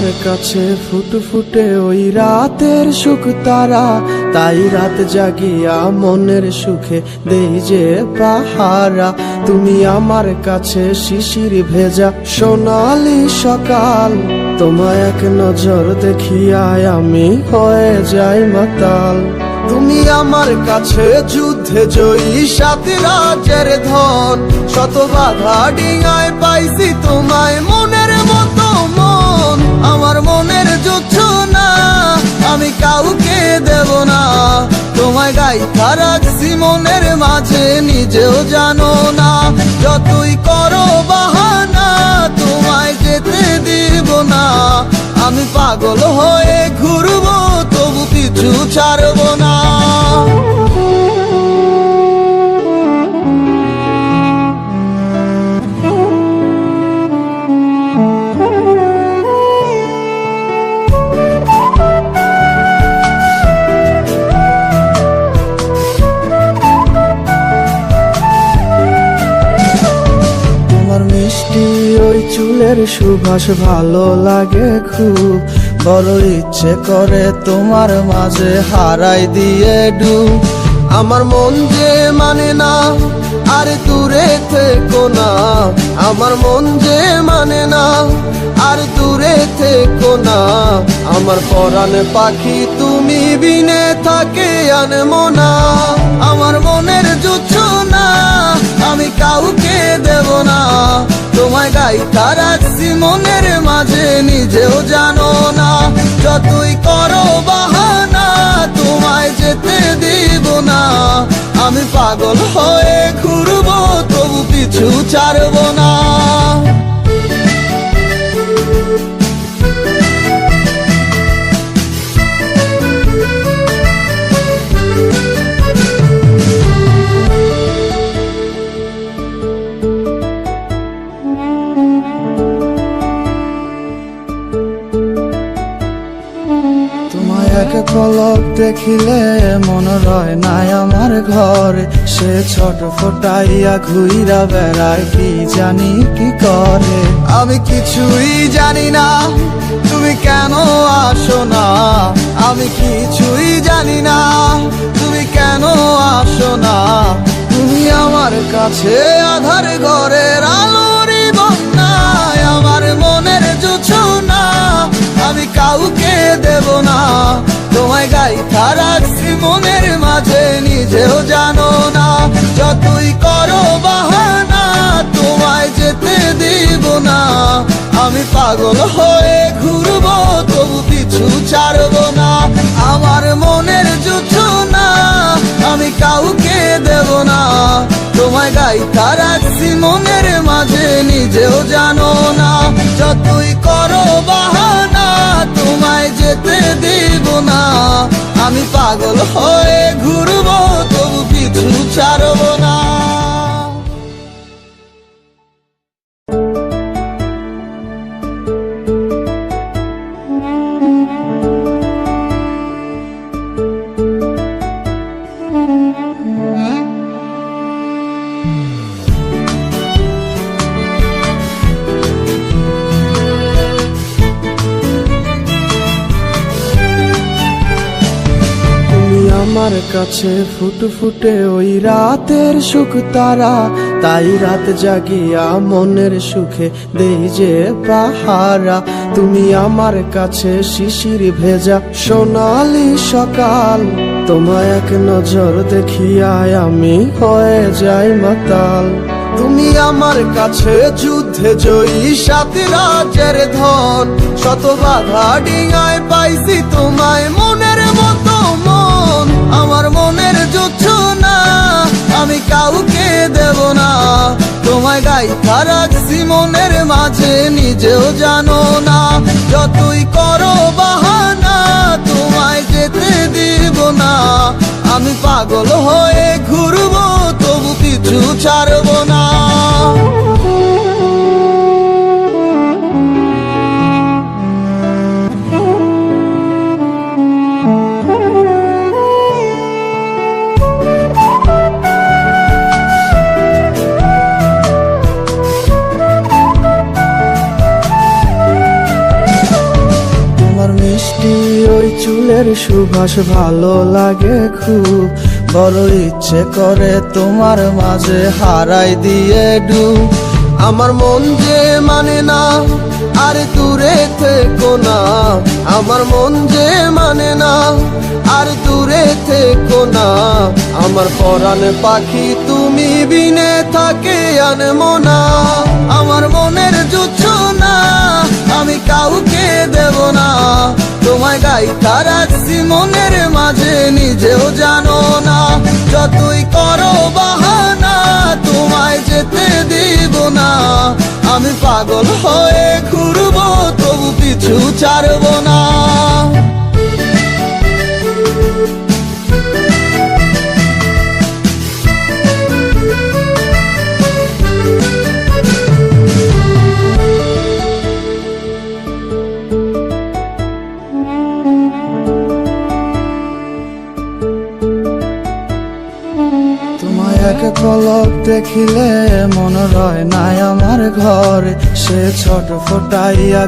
আমার কাছে ফুটফুটে ওই রাতের সুখ তারা, তাই রাত জাগিয়া মনের সুখে দেই যে পাহারা। তুমি আমার কাছে শিশির ভেজা সোনালি সকাল, তোমায় এক নজর দেখিয়ায় আমি হয়ে যাই মাতাল। তুমি আমার কাছে যুদ্ধে জয়ী সাত রাজের ধন, শত বাধা ডিঙায় পাইছি তোমায় মনের মতো মন। আমার মনের যুদ্ধ না আমি কাউকে দেব না, তোমায় গাইথা রাখছি মনের মাঝে নিজেও জানো না। যতই করো বাহানা তোমায় যেতে দিব না, আমি পাগল হয়ে ঘুরবো তবু পিছু ছাড়বো না। মিষ্টি ওই চুলের সুবাস ভালো লাগে খুব, বড় ইচ্ছে করে তোমার মাঝে হারাই দিয়ে ডুব। আমার মন যে মানে না আর দূরে থেকো না, আমার মন যে মানে না আর দূরে থেকো না। আমার পরাণ পাখি তুমি বিনে থাকে আনমো না, আমার মনের যুদ্ধ না আমি কাউকে দেব না। তোমায় গাইথা রাখছি মনের মাঝে নিজেও জানো না, যতই করো বাহানা তোমায় যেতে দিব না। আমি পাগল হয়ে ঘুরবো তবু পিছু ছাড়বো না। এক পলক দেখিলে মন রয় নাই আমার ঘরে, সে ছোট ফোটাইয়া ঘুইরা বেড়ায় কি জানি কি করে। আমি কিছুই জানি না তুমি কেন আসো না, আমি কিছুই জানি না তুমি কেন আসো না। তুমি আমার কাছে আধার ঘরের আলোরই বন্যায়, আমার মনের জোছনা আমি কাউকে দেব না। তোমায় গাইথা রাখছি মনের মাঝে নিজেও জানো না, যতই করো বাহানা তোমায় যেতে দিব না। আমি পাগল হয়ে ঘুরবো তবু পিছু ছাড়বো না। আমার মনের যুদ্ধ না আমি কাউকে দেব না, তোমায় গাইথা রাখছি মনের মাঝে নিজেও জানো না। যতই করো বাহানা তোমায় যেতে দিব না, আমি পাগল হয়ে ঘুরবো তবু পিছু ছাড়বো না। আমার কাছে ফুটফুটে ওই রাতের সুখ তারা, তাই রাত জাগিয়া মনের সুখে দেই যে পাহারা। তুমি আমার কাছে শিশির ভেজা সোনালি সকাল, তোমায় এক নজর দেখিয়ায় আমি হয়ে যাই মাতাল। তুমি আমার কাছে যুদ্ধে জয়ী সাত রাজের ধন, শত বাধা ডিঙায় পাইছি তোমায় মনের মতো মন। আমার মনের যুদ্ধ না আমি কাউকে দেব না, তোমায় গাইথা রাখছি মনের মাঝে নিজেও জানো না। যতই করো বাহানা তোমায় যেতে দিব না, আমি পাগল হয়ে ঘুরবো তবু পিছু ছাড়বো না। ফুলের সুবাস ভালো লাগে খুব, বড় ইচ্ছে করে তোমার মাঝে হারাই দিয়ে ডুব। আমার মন যে মানে না আর দূরে থেকো না, আমার মন যে মানে না আর দূরে থেকো না। আমার পরাণ পাখি তুমি বিনে থাকে আনমো না, আমার মনের জুছো না আমি কাউকে দেব না। তোমায় গাইতা রাখছি মনের মাঝে নিজেও জানো না, যতই করো বাহানা তোমায় যেতে দিব না। আমি পাগল হয়ে ঘুরবো তবু পিছু ছাড়বো না। তোমায় এক পলক দেখিলে মন রয় নাই আমার ঘরে, সে ছোট ফোটাইয়া